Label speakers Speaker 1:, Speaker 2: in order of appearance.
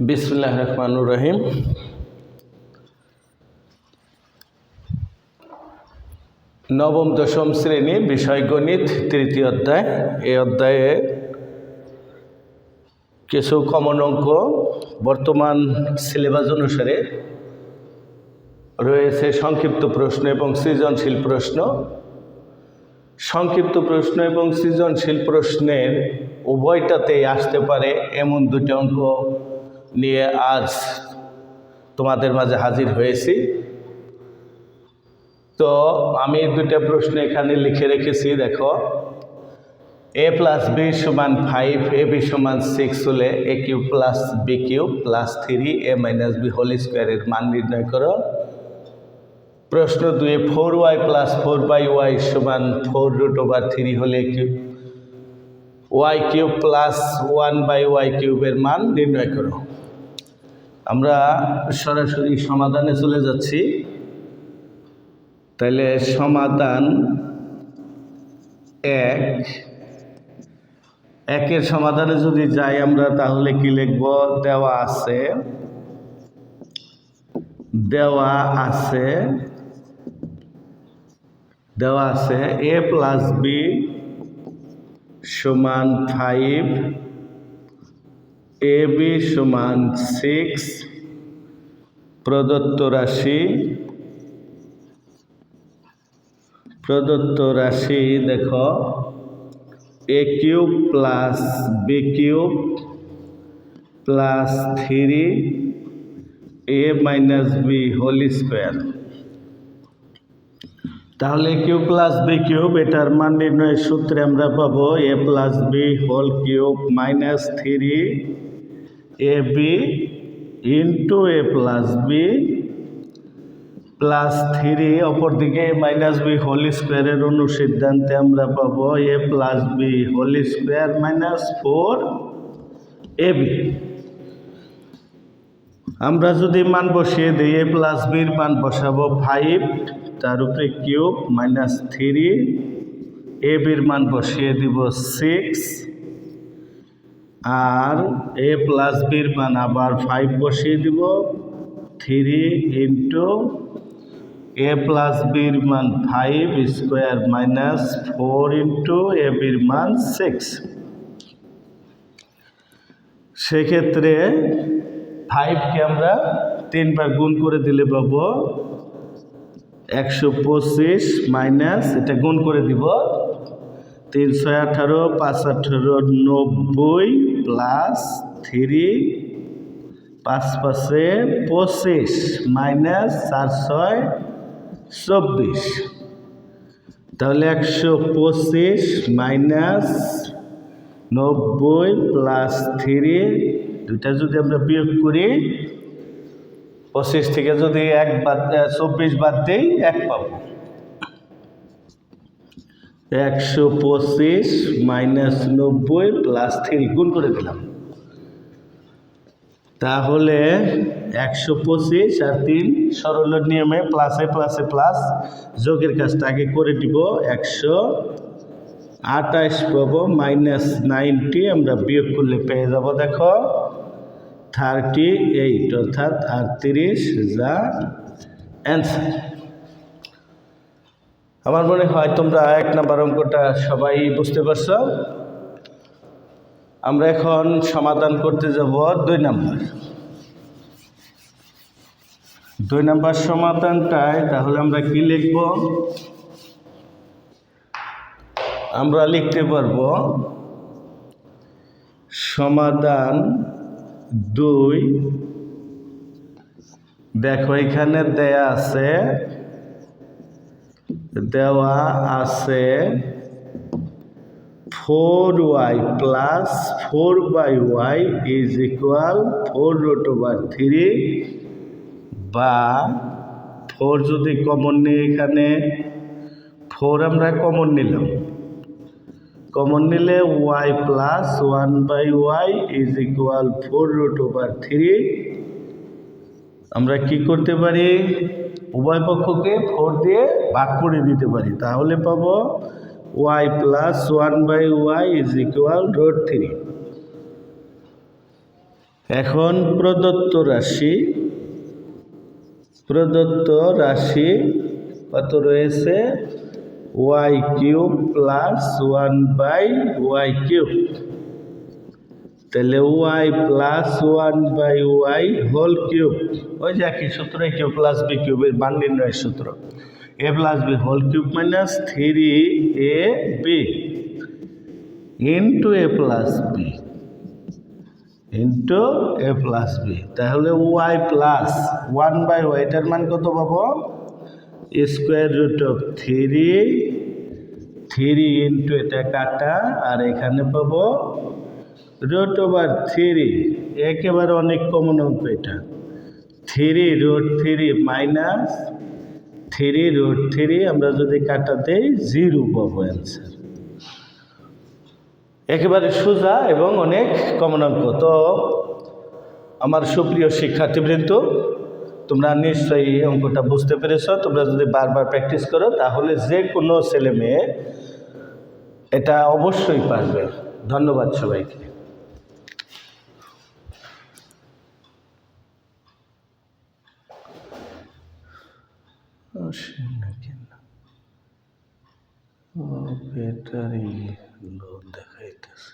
Speaker 1: বিসমিল্লাহির রহমানির রহিম। নবম দশম শ্রেণী বিষয় গণিত তৃতীয় অধ্যায়। এই অধ্যায়ে কিছু কমন অঙ্ক বর্তমান সিলেবাস অনুসারে রয়েছে। সংক্ষিপ্ত প্রশ্ন এবং সৃজনশীল প্রশ্ন। সংক্ষিপ্ত প্রশ্ন এবং সৃজনশীল প্রশ্নের উভয়টাতেই আসতে পারে এমন দুটি অঙ্ক নিয়ে আজ তোমাদের মাঝে হাজির হয়েছি। তো আমি দুটো প্রশ্ন এখানে লিখে রেখেছি। দেখো, a + b = 5, ab = 6 হলে a³ + b³ + 3a - b² এর মান নির্ণয় করো। প্রশ্ন 2, 4y + 4y = 4√3 হলে y³ + 1/y³ এর মান নির্ণয় করো। আমরা সরাসরি সমাধানে চলে যাচ্ছি। তাহলে সমাধান 1 একের সমাধানে যদি যাই আমরা, তাহলে কি লিখব? দেওয়া আছে a + b = 5, ab = 6 প্রদত্ত রাশি দেখো a³ + b³ + 3a - b²। তাহলে a³ + b³ এটার মান নির্ণয়ের সূত্রে আমরা পাবো a + b² - 3ab * a + b + 3, অপরদিকে a - b² এর অনুসিদ্ধান্তে আমরা পাবো a + b² - 4ab। আমরা যদি মান বসিয়ে দিই, a + b এর মান বসাবো 5, তার উপরে কিউব -3, ab এর মান বসিয়ে দিব 6, আর a + b এর মান আবার 5 বসিয়ে দিব, 3 * a + b এর মান 5² - 4 * ab এর মান 6। সেক্ষেত্রে 5কে আমরা 3 বার গুণ করে দিলে পাবো 125 মাইনাস, এটা গুণ করে দিব 3 × 6 = 18, 5 × 18 = 90 প্লাস 3 5 × 5 = 25 মাইনাস 4 × 6 = 24। তাহলে 125 মাইনাস 90 প্লাস 3, দুইটা যদি আমরা বিয়োগ করি, 25 থেকে যদি 24 বাদ দেই 1 পাবো। 125 মাইনাস 90 প্লাস 3 গুণ করে দিলাম। তাহলে 125 আর 3 সরলের নিয়মে প্লাসে প্লাসে প্লাস, যোগের কাজটা আগে করে দিব। 128 পাবো মাইনাস 90 আমরা বিয়োগ করলে পেয়ে যাব, দেখো 38, অর্থাৎ 38 যা অ্যান্সার। আমার মনে হয় তোমরা 1 নম্বর অঙ্কটা সবাই বুঝতে পারছো। আমরা এখন সমাধান করতে যাব 2 নম্বর। 2 নম্বর সমাধানটায় তাহলে আমরা কি লিখব? আমরা লিখতে পারবো সমাধান 2। দেখো এখানে দেওয়া আছে 4y + 4y = 4√3, বা 4 যদি কমন নিই, এখানে 4 আমরা কমন নিলাম, কমন নিলে y + 1/y = 4√3। আমরা কি করতে পারি? উভয় পক্ষকে 4 দিয়ে ভাগ করে দিতে পারি। তাহলে পাবো y + 1/y = √3। এখন প্রদত্ত রাশি কত রয়েছে ওয়াই কিউব প্লাস 1/y কিউব। তাহলে Y plus 1/y whole cube, ওই যে একই সূত্র এ কিউব প্লাস বি কিউবের মান নির্ণয়ের সূত্র, a plus b whole cube minus 3ab into a plus b তাহলে ওয়াই প্লাস 1/y এটার মান কত পাবো স্কোয়ার রুট অফ 3 ইন্টু এটা কাটা আর এখানে পাবো রুট ওভার 3, একেবারে অনেক কমন অঙ্ক এটা, 3√3 মাইনাস 3√3 আমরা যদি কাটা দেই 0 পাবো অ্যান্সার। একেবারে সোজা এবং অনেক কমন অঙ্ক। তো আমার সুপ্রিয় শিক্ষার্থীবৃন্দ, তোমরা নিশ্চয়ই এই অঙ্কটা বুঝতে পেরেছ। তোমরা যদি বারবার প্র্যাকটিস করো তাহলে যে কোনো ছেলে মেয়ে এটা অবশ্যই পারবে। ধন্যবাদ সবাইকে। ব্যাটারি লো দেখাইতেছে।